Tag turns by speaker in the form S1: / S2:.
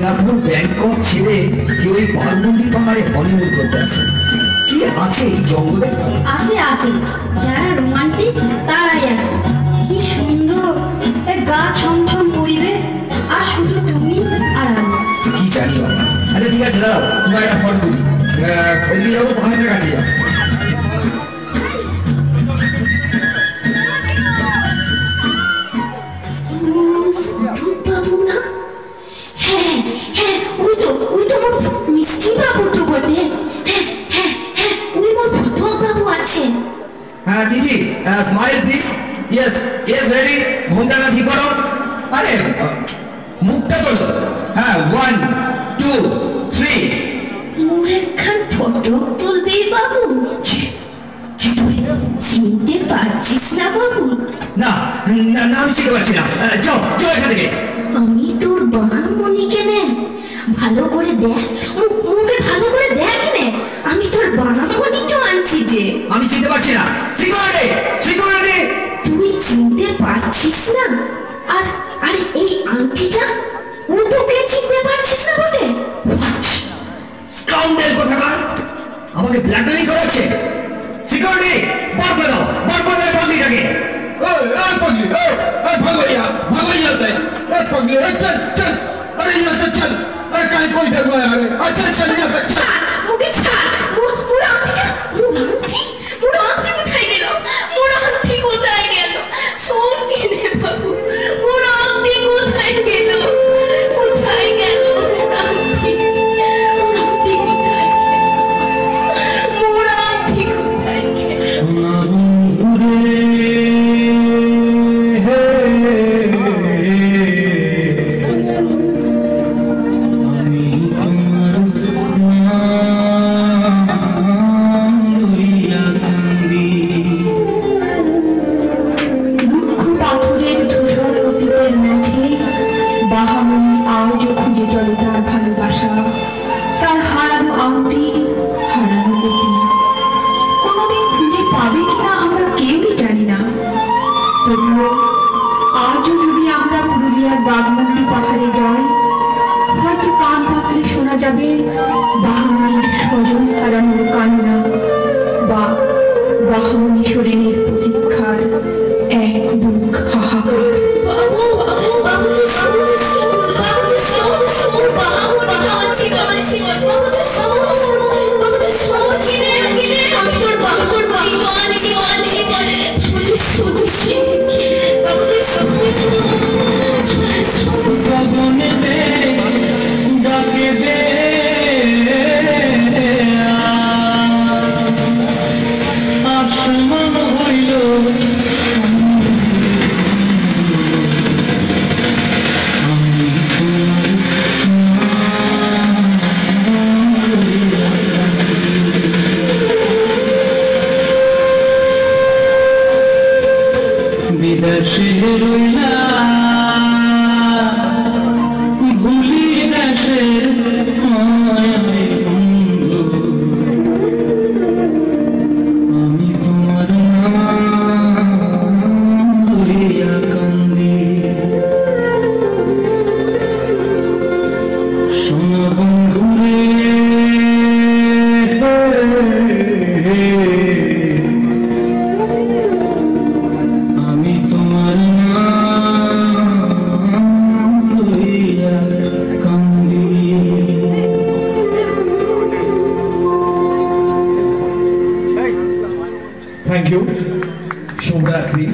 S1: Singapore Bangkok ছেড়ে কেউ এই বাঘমুন্ডি পাহাড়ে হনিমুন করতে আসে। কি আছে এই জঙ্গলে?
S2: আসে আসে, যারা রোমান্টিক তারাই আসে। কি সুন্দর এক গা ছমছম পরিবেশ, আর শুধু তুমি আর আমি।
S1: কি জানি বাবা। আচ্ছা ঠিক আছে, দাঁড়াও, তোমার একটা ফটো তুলি। এদিকে যাবো, পাহাড়টার কাছে যাবো। হ্যাঁ দিদি, smile please. Yes yes, ready. ঘুমটাটা ঠিক করো। আরে মুখটা তোলো। হ্যাঁ, 1 2 3।
S2: মোর একখান ফটো তুলবি বাবু? চিনতে পারছিস না বাবু?
S1: না না না, আমি চিনতে পারছি না। যাও যাও এখান থেকে।
S2: আমি তোর বাহামণিকে নে, ভালো করে দেখ, মুখে ভালো করে দেখ নে। আমি তোর বাহামণিকে আনছি যে।
S1: আমি চিনতে পারছি না। Security security.
S2: তুই চিনতে পারছিস না? আর আরে এই আংটিটা, ওটাকে চিনতে পারছিস না বটে?
S1: স্কাউন্ডেল কোথাকার, আমাকে ব্ল্যাকমেলিং করাচ্ছে। সিকিউরিটি, বার করে দাও, বার করে দাও পাগলিটাকে।
S3: ओए पगली, ओए भागो यहाँ से। पगली, चल चल, अरे यहाँ से चल। अरे कहीं कोई देख रहा है? अरे चल चल यहाँ से चल।
S2: মুখে ছাড়, মোর আংটিটা, মোর আংটি কোথায় গেল? মোর আংটি কোথায় গেল? শোন কেনে বাবু, মোর আংটি কোথায় গেল? কোথায় গেল মোর আংটি? মোর আংটি কোথায় গেল? মোর আংটি কোথায় গেল?
S3: সোনা বন্ধুরে আমি তোমার নাম লইয়া কান্দি।
S2: দুঃখ পাথরের ধূসর অতীতের মাঝে বাহামণি আজও খুঁজে চলে তার ভালোবাসা, তার হারানো আংটি, হারানো গতি। কোনোদিন খুঁজে পাবে কিনা আমরা কেউই জানি না। তবুও আজও যদি আমরা পুরুলিয়ার বাঘমুন্ডি পাহাড়ে যাই, হয়তো কান পাতলে শোনা যাবে বাহামণির স্বজন হারানোর কান্না, বা বাহামণি সোরেনের প্রতীক্ষার এক বুক হাহাকার। বাবু বাবু বাবু, তো শোনো, বাবু তো শোনো, বাহামণি কাঁদছে কাঁদছে, বাবু তো শোনো, বাবু তো শোনো, গেলে আমি তোর বাবু, তোর বাবু কাঁদছে কাঁদছে, বাবু তো শোনো, বাবু তো শোনো।
S3: গগনে দে ডাকে দে আসমান হইল আমি বিদেশে রইলা ভুলি দেশের মায়ায় বন্ধু। আমি তোমার নাম লইয়া কান্দি। সোনা বন্ধুরে আমি তোমার নাম লইয়া কান্দি।
S1: Thank you. শুভরাত্রি।